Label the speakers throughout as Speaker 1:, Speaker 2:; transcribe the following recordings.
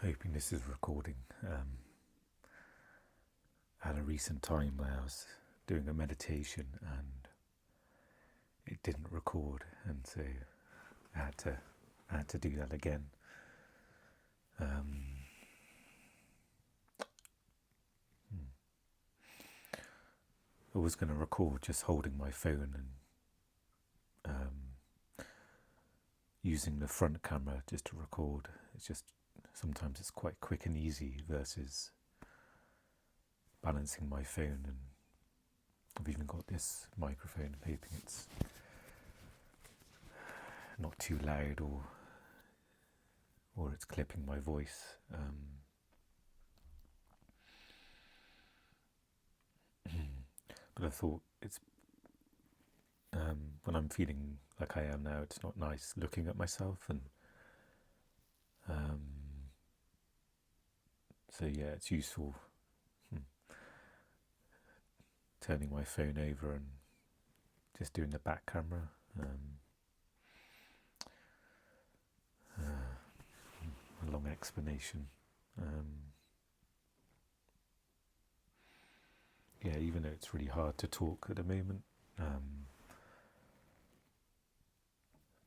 Speaker 1: hoping this is recording. I had a recent time where I was doing a meditation and it didn't record, and so I had to do that again. I was going to record just holding my phone and using the front camera just to record. It's just sometimes it's quite quick and easy versus balancing my phone, and I've even got this microphone. I'm hoping it's not too loud or it's clipping my voice. But I thought it's when I'm feeling like I am now, it's not nice looking at myself, and so yeah, it's useful turning my phone over and just doing the back camera. A long explanation. Yeah, even though it's really hard to talk at the moment,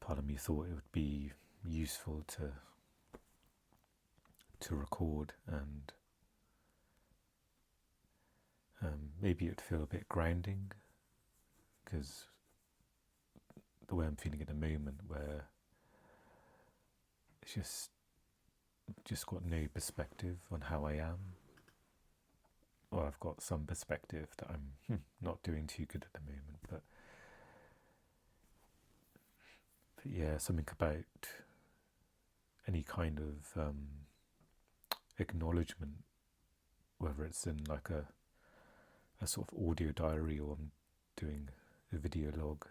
Speaker 1: part of me thought it would be useful to record, and maybe it'd feel a bit grounding, because the way I'm feeling at the moment, where it's just got no perspective on how I am. Well, I've got some perspective that I'm not doing too good at the moment, but yeah, something about any kind of acknowledgement, whether it's in like a sort of audio diary, or I'm doing a video log,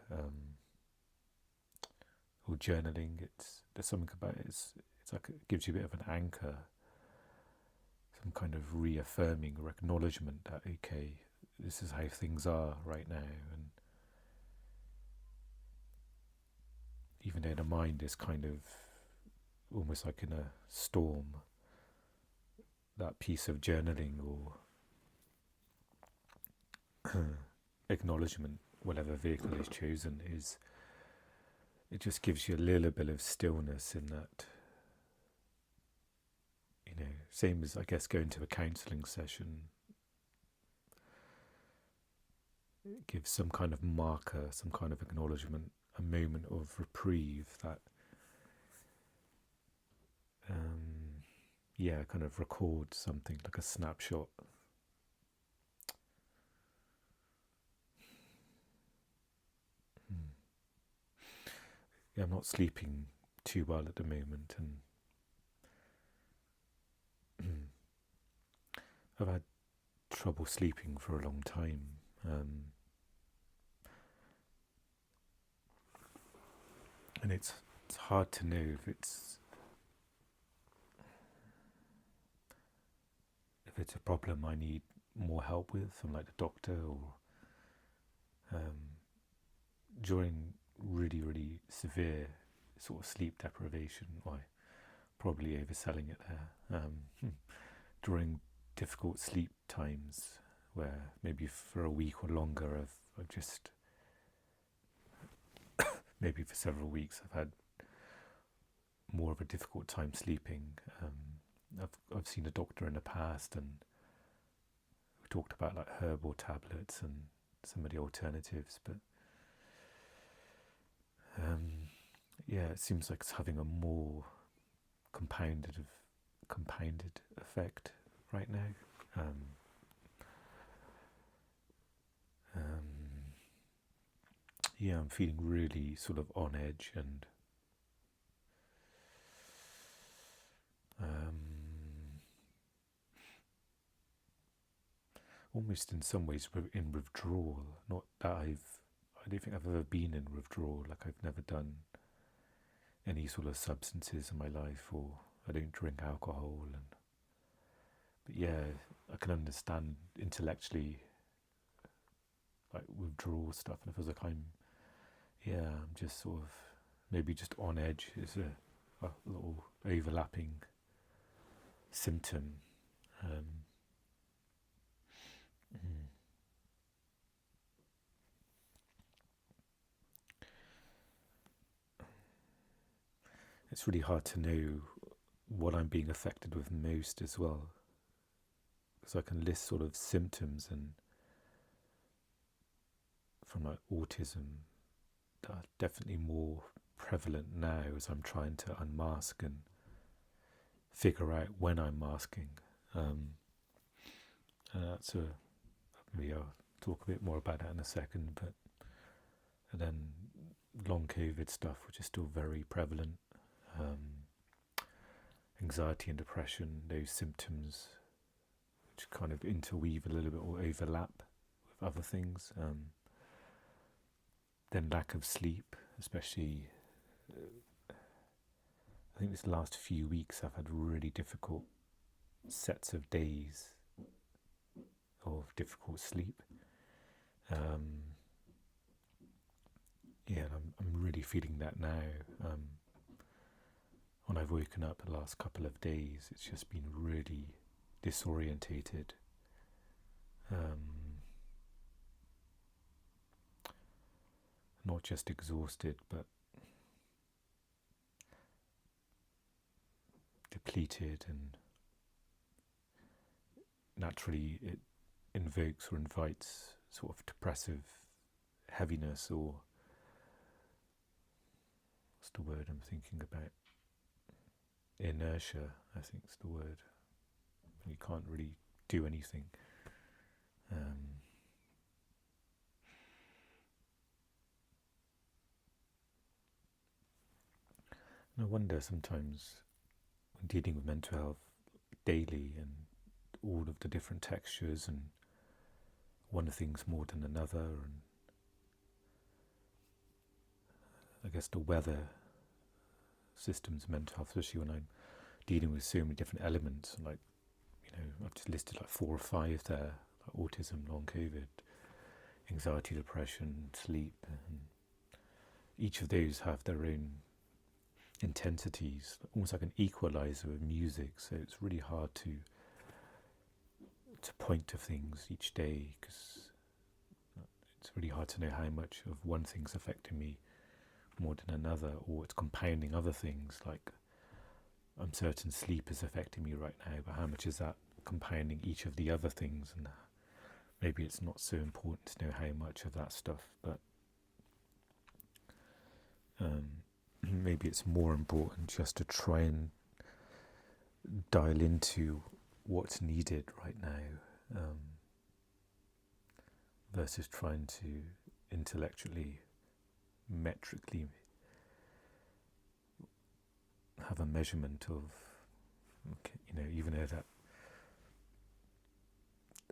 Speaker 1: or journaling. There's something about it. It's like it gives you a bit of an anchor, some kind of reaffirming or acknowledgement that, okay, this is how things are right now. And even though the mind is kind of almost like in a storm, that piece of journaling or acknowledgement, whatever vehicle is chosen, it just gives you a little bit of stillness in that. Same as, I guess, going to a counselling session. It gives some kind of marker, some kind of acknowledgement, a moment of reprieve that, kind of records something, like a snapshot. Yeah, I'm not sleeping too well at the moment, and I've had trouble sleeping for a long time. And it's hard to know if it's a problem I need more help with from like the doctor, or during really, really severe sort of sleep deprivation, or probably overselling it there, during difficult sleep times where maybe for a week or longer I've just maybe for several weeks I've had more of a difficult time sleeping. I've seen a doctor in the past, and we talked about like herbal tablets and some of the alternatives, but it seems like it's having a more compounded effect right now. I'm feeling really sort of on edge, and almost in some ways in withdrawal. Not that I don't think I've ever been in withdrawal. Like, I've never done any sort of substances in my life, or I don't drink alcohol, but yeah, I can understand intellectually like withdrawal stuff, and it feels like I'm just sort of maybe just on edge. Is a little overlapping symptom. It's really hard to know what I'm being affected with most as well, because I can list sort of symptoms and from like autism that are definitely more prevalent now as I'm trying to unmask and figure out when I'm masking. And that's maybe I'll talk a bit more about that in a second, but and then long COVID stuff, which is still very prevalent. Anxiety and depression, those symptoms which kind of interweave a little bit or overlap with other things. Then lack of sleep, especially, I think this last few weeks I've had really difficult sets of days of difficult sleep. And I'm really feeling that now. When I've woken up the last couple of days, it's just been really disorientated. Not just exhausted, but depleted, and naturally it invokes or invites sort of depressive heaviness, or what's the word I'm thinking about? Inertia, I think is the word. You can't really do anything. And I wonder sometimes when dealing with mental health daily and all of the different textures and one thing's more than another, and I guess the weather systems mental health, especially when I'm dealing with so many different elements, like, I've just listed like 4 or 5 there, like autism, long COVID, anxiety, depression, sleep, and each of those have their own intensities, almost like an equalizer of music, so it's really hard to point to things each day, because it's really hard to know how much of one thing's affecting me more than another, or it's compounding other things, like I'm certain sleep is affecting me right now, but how much is that compounding each of the other things? And maybe it's not so important to know how much of that stuff, but maybe it's more important just to try and dial into what's needed right now, versus trying to intellectually, metrically have a measurement of, even though that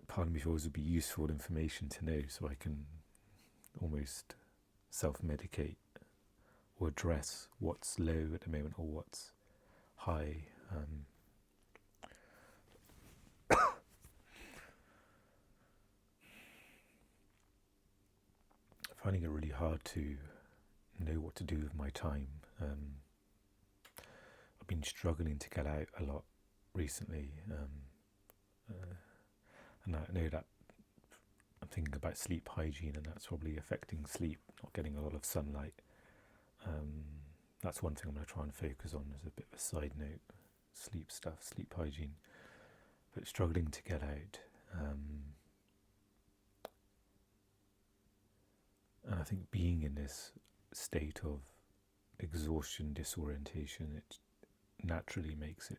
Speaker 1: part of me feels would be useful information to know, so I can almost self-medicate or address what's low at the moment or what's high. Finding it really hard to know what to do with my time. I've been struggling to get out a lot recently, and I know that I'm thinking about sleep hygiene, and that's probably affecting sleep, not getting a lot of sunlight. That's one thing I'm going to try and focus on as a bit of a side note, sleep stuff, sleep hygiene, but struggling to get out. And I think being in this state of exhaustion, disorientation, it naturally makes it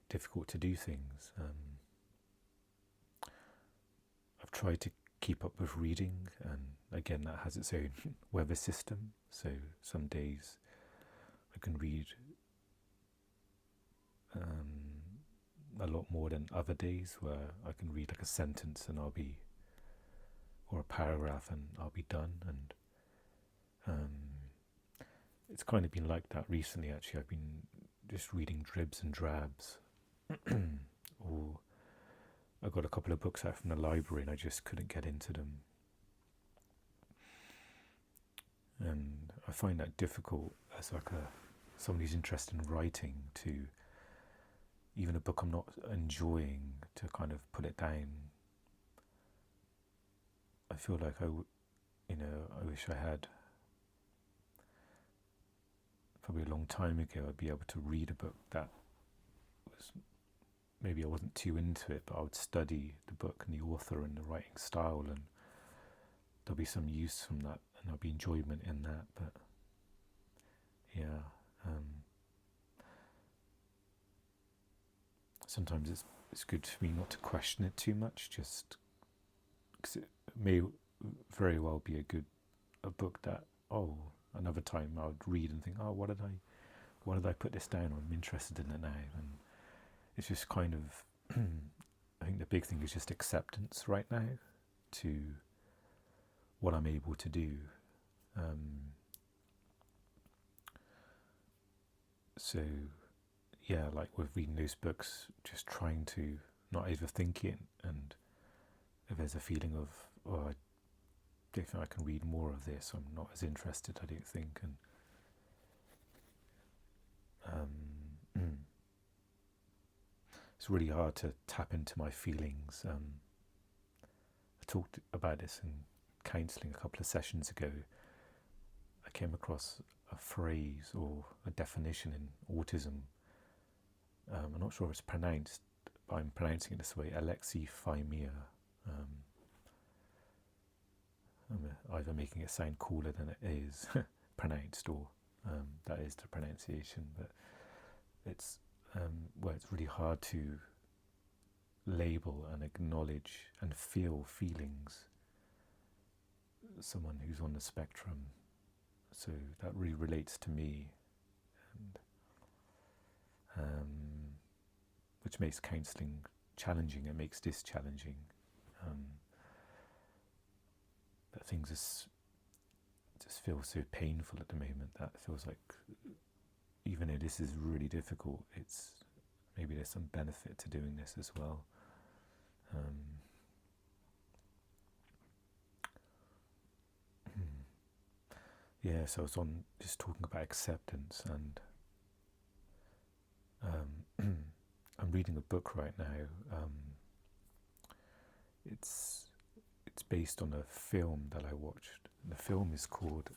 Speaker 1: difficult to do things. I've tried to keep up with reading, and again that has its own weather system, so some days I can read a lot more than other days, where I can read like a sentence and or a paragraph and I'll be done. And it's kind of been like that recently, actually. I've been just reading dribs and drabs, or I got a couple of books out from the library and I just couldn't get into them. And I find that difficult as like somebody who's interested in writing, to even a book I'm not enjoying, to kind of put it down. I feel like I wish I had, probably a long time ago, I'd be able to read a book that was, maybe I wasn't too into it, but I would study the book and the author and the writing style, and there'll be some use from that, and there'll be enjoyment in that. But yeah, sometimes it's good for me not to question it too much, just because it may very well be a book that, another time I would read and think, why did I put this down? I'm interested in it now. And it's just kind of I think the big thing is just acceptance right now to what I'm able to do. So yeah, like with reading those books, just trying to not overthink it, and if there's a feeling of, I don't think I can read more of this, I'm not as interested, I don't think. And it's really hard to tap into my feelings. I talked about this in counselling a couple of sessions ago. I came across a phrase or a definition in autism. I'm not sure if it's pronounced, but I'm pronouncing it this way: alexithymia. I'm either making it sound cooler than it is pronounced, or that is the pronunciation. But it's it's really hard to label and acknowledge and feel feelings. Someone who's on the spectrum, so that really relates to me, and which makes counselling challenging. It makes this challenging. That things just feel so painful at the moment. That feels like, even though this is really difficult, maybe there's some benefit to doing this as well. Yeah, so I was just talking about acceptance, and I'm reading a book right now. It's based on a film that I watched. The film is called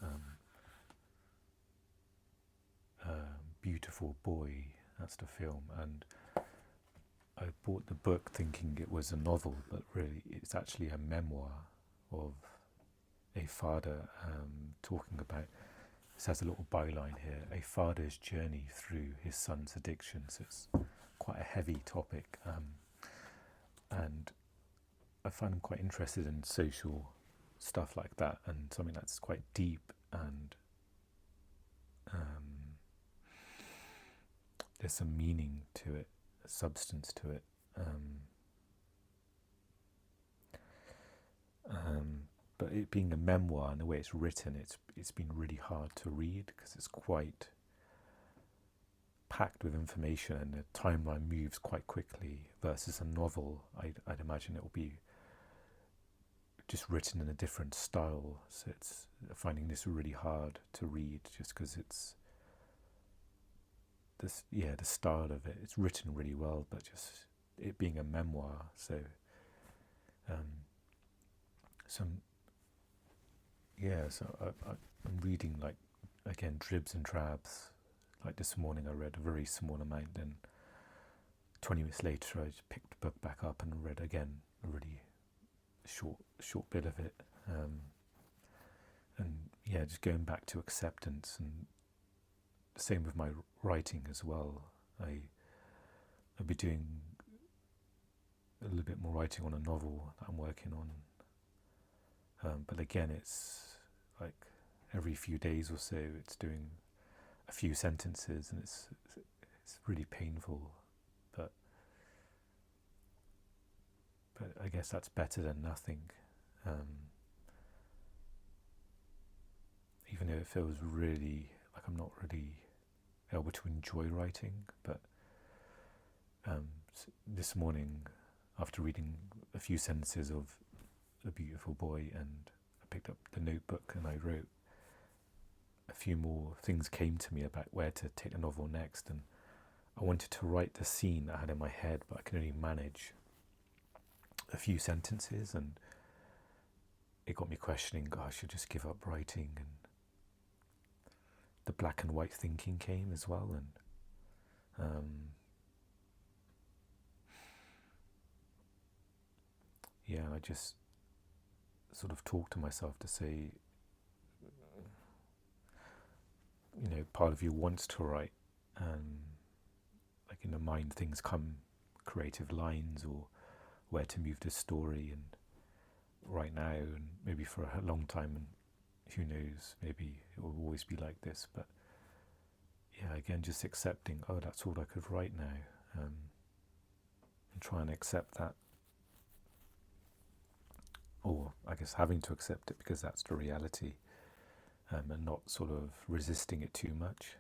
Speaker 1: Beautiful Boy. That's the film, and I bought the book thinking it was a novel, but really it's actually a memoir of a father talking about, this has a little byline here, a father's journey through his son's addiction. So it's quite a heavy topic, and I find I'm quite interested in social stuff like that, and something that's quite deep, and there's some meaning to it, a substance to it. But it being a memoir and the way it's written, it's been really hard to read because it's quite packed with information, and the timeline moves quite quickly. Versus a novel, I'd imagine it will be just written in a different style. So it's finding this really hard to read, just because it's this, the style of it. It's written really well, but just it being a memoir, so I'm reading, like, again, dribs and drabs. Like this morning I read a very small amount, then 20 minutes later I just picked the book back up and read again a really short bit of it, and just going back to acceptance. And the same with my writing as well. I'll be doing a little bit more writing on a novel that I'm working on, but again, it's like every few days or so it's doing a few sentences, and it's really painful, but I guess that's better than nothing, even though it feels really like I'm not really able to enjoy writing. But this morning, after reading a few sentences of A Beautiful Boy, and I picked up the notebook and I wrote, a few more things came to me about where to take the novel next, and I wanted to write the scene that I had in my head, but I could only manage a few sentences, and it got me questioning, I should just give up writing. And the black and white thinking came as well, and I just sort of talked to myself to say, part of you wants to write, and like in the mind things come, creative lines or where to move the story, and right now and maybe for a long time, and who knows, maybe it will always be like this, but again, just accepting, that's all I could write now, and try and accept that, or I guess having to accept it because that's the reality, and not sort of resisting it too much.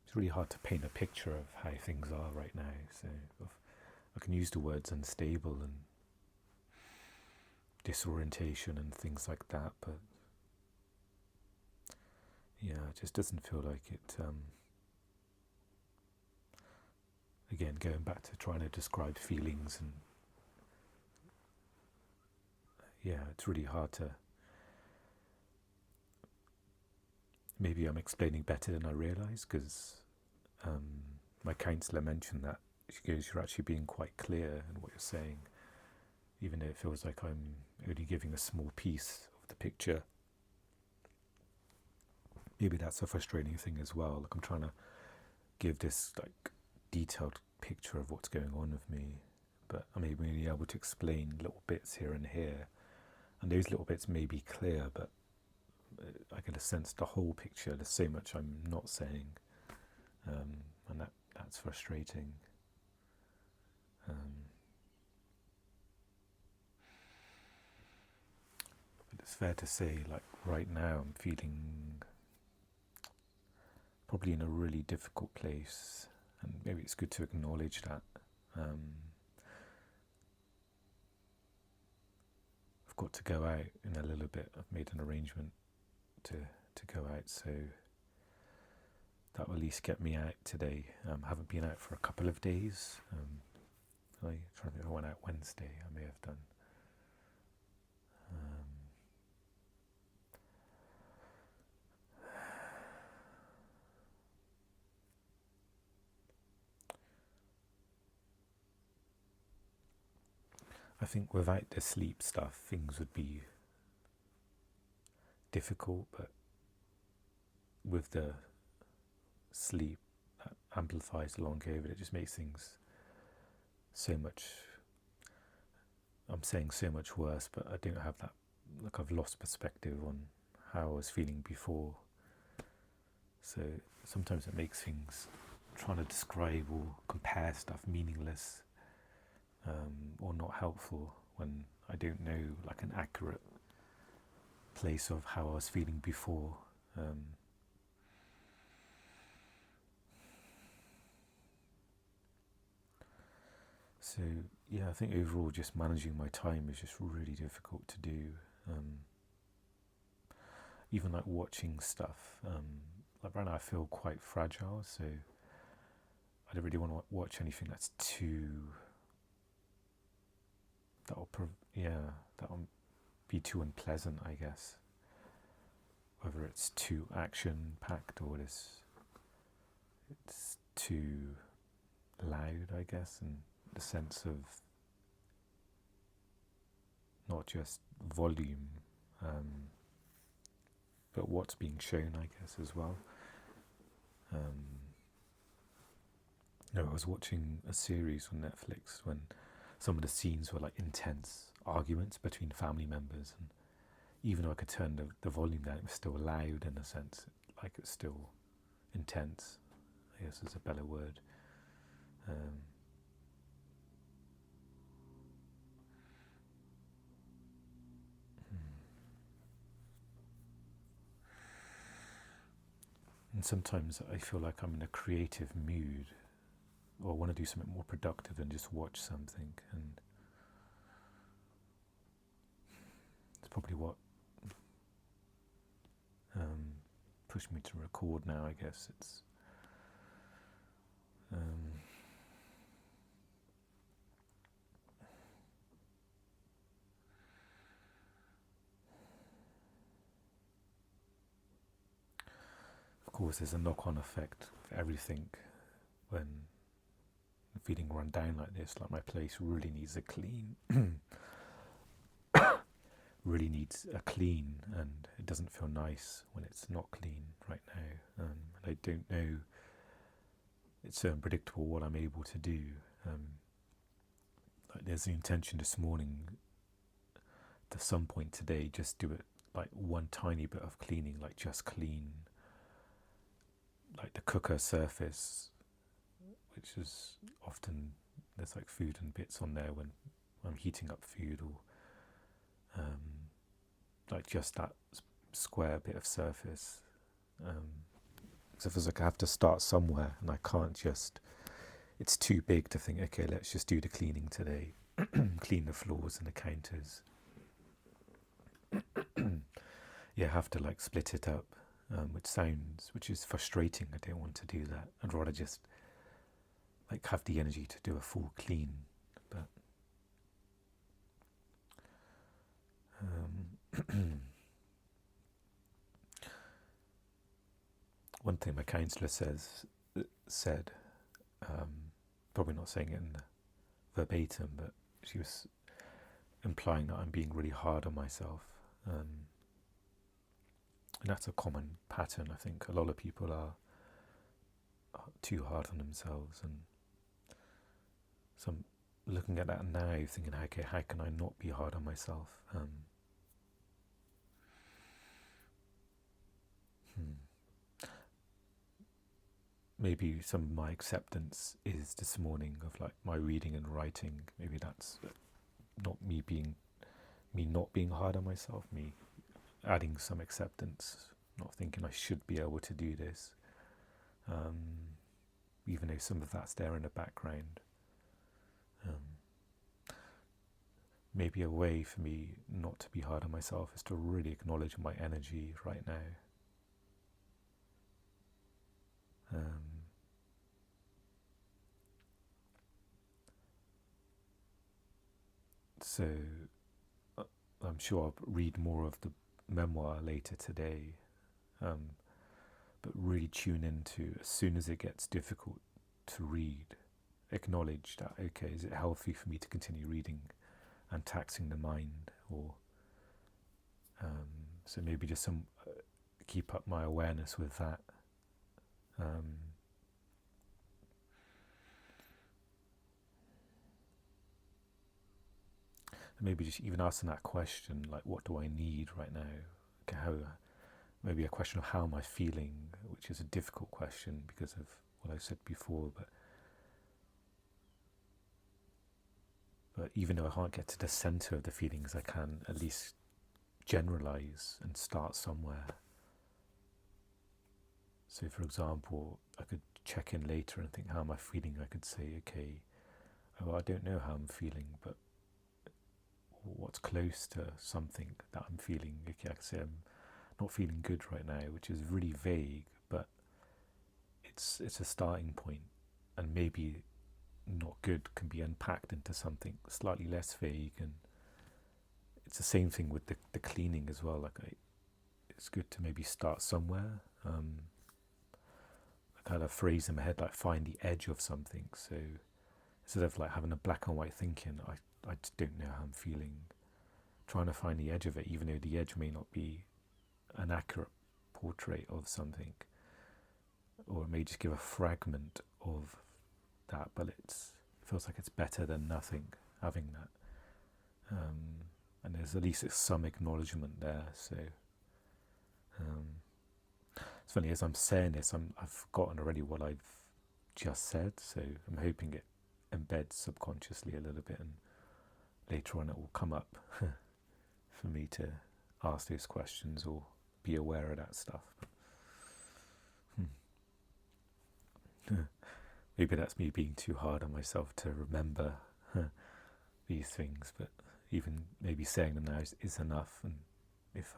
Speaker 1: It's really hard to paint a picture of how things are right now, so I can use the words unstable and disorientation and things like that, but it just doesn't feel like it. Again, going back to trying to describe feelings, and it's really hard to. Maybe I'm explaining better than I realise, because my counsellor mentioned that. She goes, "You're actually being quite clear in what you're saying, even though it feels like I'm only giving a small piece of the picture." Maybe that's a frustrating thing as well. Like I'm trying to give this like detailed picture of what's going on with me, but I'm only able to explain little bits here and here, and those little bits may be clear, but I get a sense the whole picture, there's so much I'm not saying, and that's frustrating. But it's fair to say, like right now I'm feeling probably in a really difficult place, and maybe it's good to acknowledge that. I've got to go out in a little bit. I've made an arrangement to go out, so that will at least get me out today. I haven't been out for a couple of days. I'm trying to think if I went out Wednesday. I may have done. I think without the sleep stuff, things would be difficult, but with the sleep, that amplifies the long COVID. It just makes things so much, I'm saying so much worse, but I don't have that, like I've lost perspective on how I was feeling before. So sometimes it makes things, trying to describe or compare stuff, meaningless, or not helpful when I don't know like an accurate place of how I was feeling before. So I think overall just managing my time is just really difficult to do. Even like watching stuff, like right now I feel quite fragile, so I don't really want to watch anything that's too, that'll be too unpleasant, I guess. Whether it's too action packed or it's too loud, I guess, and the sense of not just volume, but what's being shown, I guess, as well. I was watching a series on Netflix when some of the scenes were like intense arguments between family members, and even though I could turn the volume down, it was still loud in a sense, like it's still intense, I guess is a better word. And sometimes I feel like I'm in a creative mood or want to do something more productive than just watch something. And it's probably what pushed me to record now, I guess. It's of course there's a knock-on effect of everything when feeling run down like this. Like, my place really needs a clean really needs a clean, and it doesn't feel nice when it's not clean right now. I don't know, it's so unpredictable what I'm able to do. Like, there's the intention this morning at some point today, just do it, like one tiny bit of cleaning, like just clean like the cooker surface, which is often, there's like food and bits on there when I'm heating up food, or like just that square bit of surface. So it feels like I have to start somewhere, and I can't just, it's too big to think, okay, let's just do the cleaning today. Clean the floors and the counters. Yeah, I have to like split it up, which is frustrating. I don't want to do that. I'd rather just like have the energy to do a full clean. But one thing my counsellor said, probably not saying it in verbatim, but she was implying that I'm being really hard on myself. And that's a common pattern. I think a lot of people are too hard on themselves. And so I'm looking at that now, thinking, okay, how can I not be hard on myself? Maybe some of my acceptance is this morning of like my reading and writing. Maybe that's not me not being hard on myself, me adding some acceptance, not thinking I should be able to do this, even though some of that's there in the background. Maybe a way for me not to be hard on myself is to really acknowledge my energy right now. So I'm sure I'll read more of the memoir later today, but really tune into, as soon as it gets difficult to read, acknowledge that, okay, is it healthy for me to continue reading and taxing the mind? Or so maybe just keep up my awareness with that. Maybe just even asking that question, like, what do I need right now? Okay, maybe a question of how am I feeling, which is a difficult question because of what I said before. But even though I can't get to the center of the feelings, I can at least generalize and start somewhere. So, for example, I could check in later and think, how am I feeling? I could say, okay, I don't know how I'm feeling, but what's close to something that I'm feeling. Okay, I can say I'm not feeling good right now, which is really vague, but it's a starting point, and maybe not good can be unpacked into something slightly less vague. And it's the same thing with the cleaning as well. Like, it's good to maybe start somewhere. I kind of phrase in my head, like, find the edge of something. So instead of like having a black and white thinking, I just don't know how I'm feeling, trying to find the edge of it, even though the edge may not be an accurate portrait of something, or it may just give a fragment of that, but it feels like it's better than nothing having that. And there's at least some acknowledgement there. So it's funny, as I'm saying this, I've forgotten already what I've just said, so I'm hoping it embeds subconsciously a little bit, and later on it will come up for me to ask those questions or be aware of that stuff. maybe that's me being too hard on myself to remember these things, but even maybe saying them now is enough. And if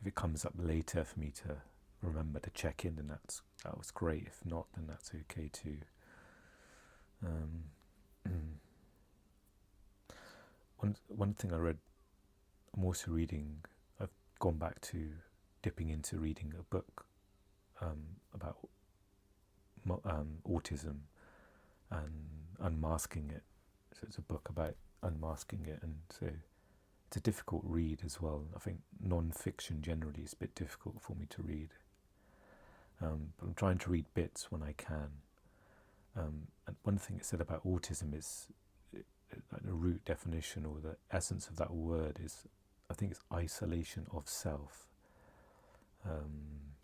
Speaker 1: it comes up later for me to remember to check in, then that was great. If not, then that's okay too. One thing I read, I'm also reading, I've gone back to dipping into reading a book about autism and unmasking it. So it's a book about unmasking it, and so it's a difficult read as well. I think non-fiction generally is a bit difficult for me to read. But I'm trying to read bits when I can. And one thing it said about autism is the root definition or the essence of that word is, I think it's isolation of self. And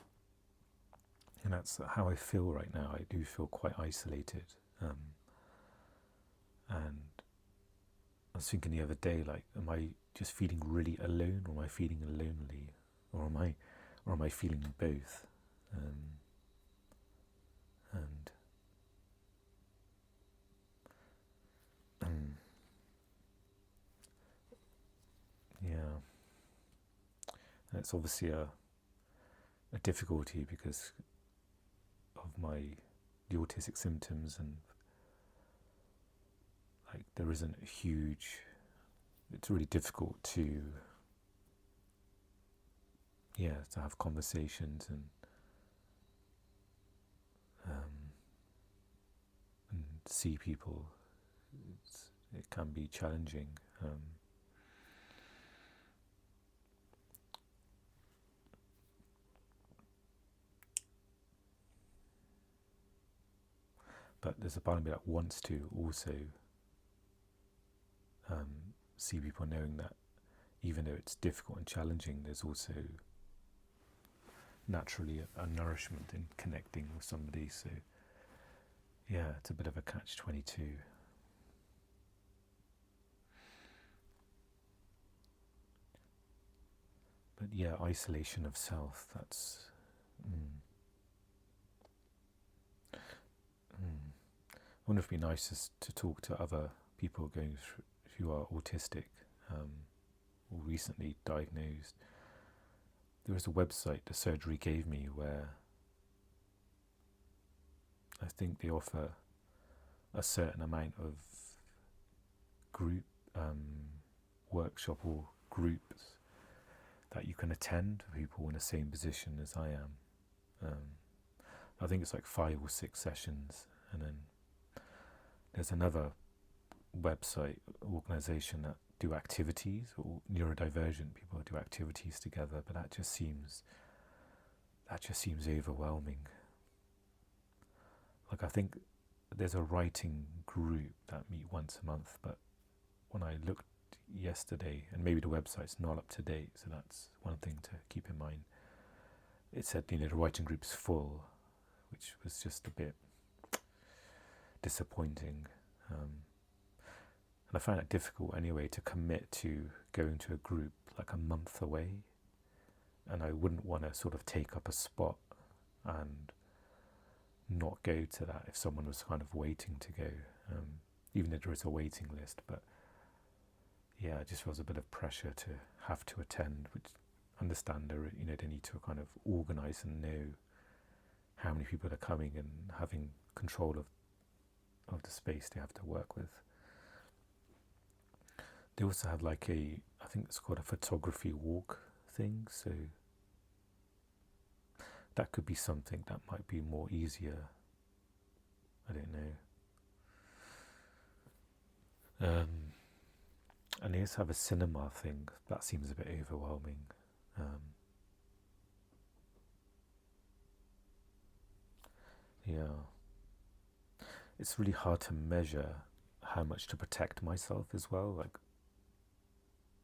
Speaker 1: that's how I feel right now. I do feel quite isolated. And I was thinking the other day, like, am I just feeling really alone, or am I feeling lonely, or am I feeling both? Yeah, and it's obviously a difficulty because of the autistic symptoms, and like there isn't a huge. It's really difficult to have conversations and see people. It can be challenging. But there's a part of me that wants to also see people, knowing that even though it's difficult and challenging, there's also naturally a nourishment in connecting with somebody. So yeah, it's a bit of a catch-22. But yeah, isolation of self, that's... I wonder if it'd be nice to talk to other people going through, who are autistic or recently diagnosed. There was a website the surgery gave me where I think they offer a certain amount of group workshop or groups that you can attend for people in the same position as I am. I think it's like 5 or 6 sessions, and then there's another website organisation that do activities, or neurodivergent people do activities together, but that just seems overwhelming. Like, I think there's a writing group that meet once a month, but when I looked yesterday, and maybe the website's not up to date, so that's one thing to keep in mind, it said the writing group's full, which was just a bit disappointing. And I find it difficult anyway to commit to going to a group like a month away, and I wouldn't want to sort of take up a spot and not go to that if someone was kind of waiting to go, even if there is a waiting list. But yeah, it just feels a bit of pressure to have to attend, which I understand they need to kind of organise and know how many people are coming and having control of the space they have to work with. They also have like I think it's called a photography walk thing, so that could be something that might be more easier. I don't know. And they also have a cinema thing. That seems a bit overwhelming. Yeah. It's really hard to measure how much to protect myself as well. Like,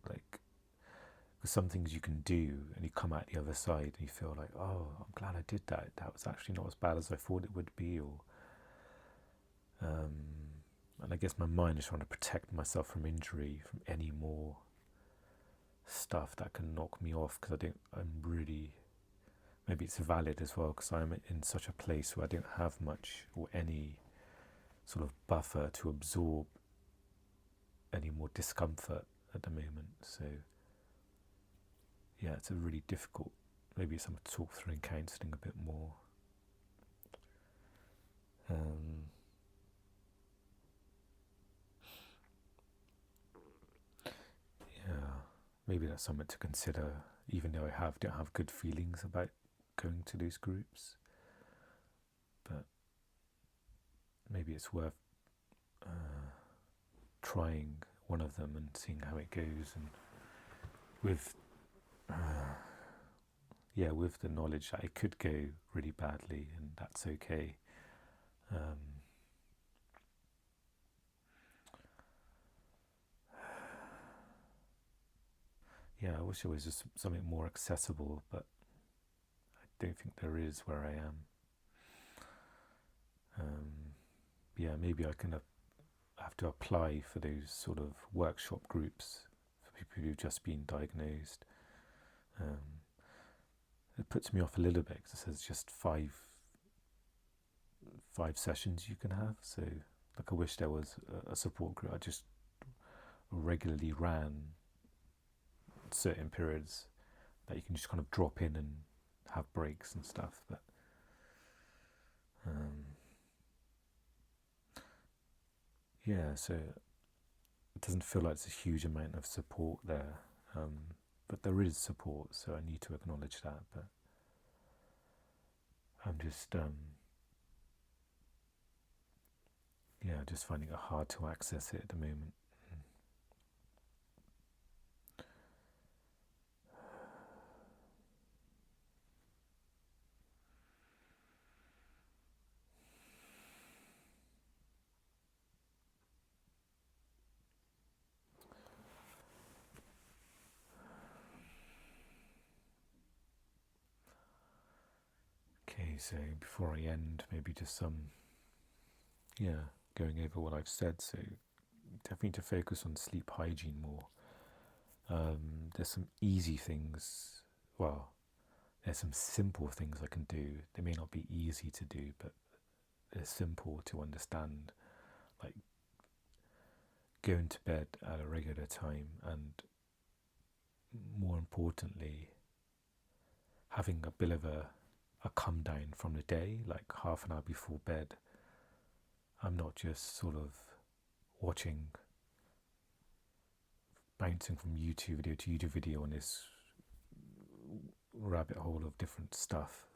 Speaker 1: because some things you can do and you come out the other side and you feel like, oh, I'm glad I did that. That was actually not as bad as I thought it would be. Or, and I guess my mind is trying to protect myself from injury, from any more stuff that can knock me off, because I'm really maybe it's valid as well because I'm in such a place where I don't have much or any sort of buffer to absorb any more discomfort at the moment. So yeah, it's a really difficult, maybe something to talk through in counselling a bit more. Yeah, maybe that's something to consider, even though I don't have good feelings about going to those groups. But maybe it's worth trying one of them and seeing how it goes, and with with the knowledge that it could go really badly, and that's okay. I wish there was just something more accessible, but I don't think there is where I am. Maybe I can have to apply for those sort of workshop groups for people who've just been diagnosed. It puts me off a little bit because it says just five sessions you can have. So, like, I wish there was a support group I just regularly ran certain periods that you can just kind of drop in and have breaks and stuff. But so it doesn't feel like it's a huge amount of support there, but there is support, so I need to acknowledge that. But I'm just just finding it hard to access it at the moment. Okay, so before I end, maybe just going over what I've said. So definitely to focus on sleep hygiene more. There's some easy things. Well, there's some simple things I can do. They may not be easy to do, but they're simple to understand. Like going to bed at a regular time, and more importantly, having a bit of a come down from the day, like half an hour before bed. I'm not just sort of bouncing from YouTube video to YouTube video on this rabbit hole of different stuff.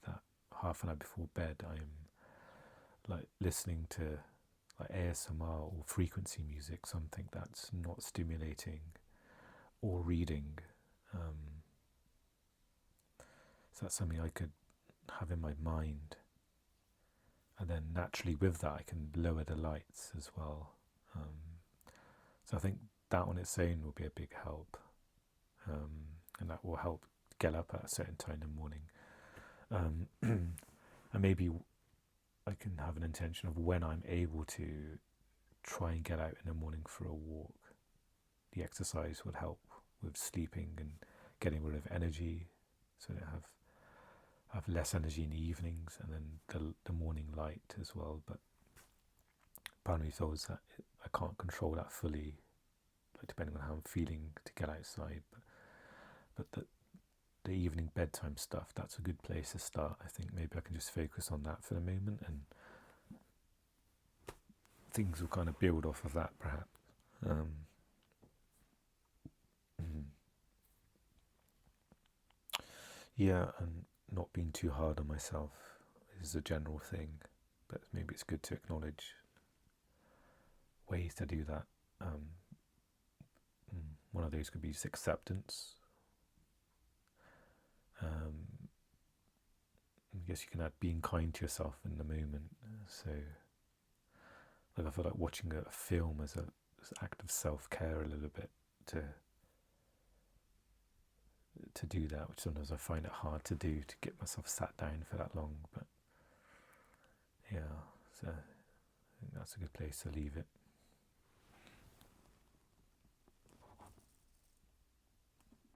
Speaker 1: That half an hour before bed, I'm like listening to like ASMR or frequency music, something that's not stimulating, or reading. So that's something I could have in my mind. And then naturally with that, I can lower the lights as well. So I think that on its own will be a big help. And that will help get up at a certain time in the morning. And maybe I can have an intention of when I'm able to try and get out in the morning for a walk. The exercise would help with sleeping and getting rid of energy, so that I have less energy in the evenings, and then the morning light as well. But part of me feels that I can't control that fully, like depending on how I'm feeling to get outside. But the evening bedtime stuff, that's a good place to start. I think maybe I can just focus on that for the moment, and things will kind of build off of that, perhaps. And not being too hard on myself is a general thing, but maybe it's good to acknowledge ways to do that. One of those could be just acceptance. I guess you can add being kind to yourself in the moment. So, like, I feel like watching a film as an act of self-care a little bit to do that, which sometimes I find it hard to do, to get myself sat down for that long. But so I think that's a good place to leave it.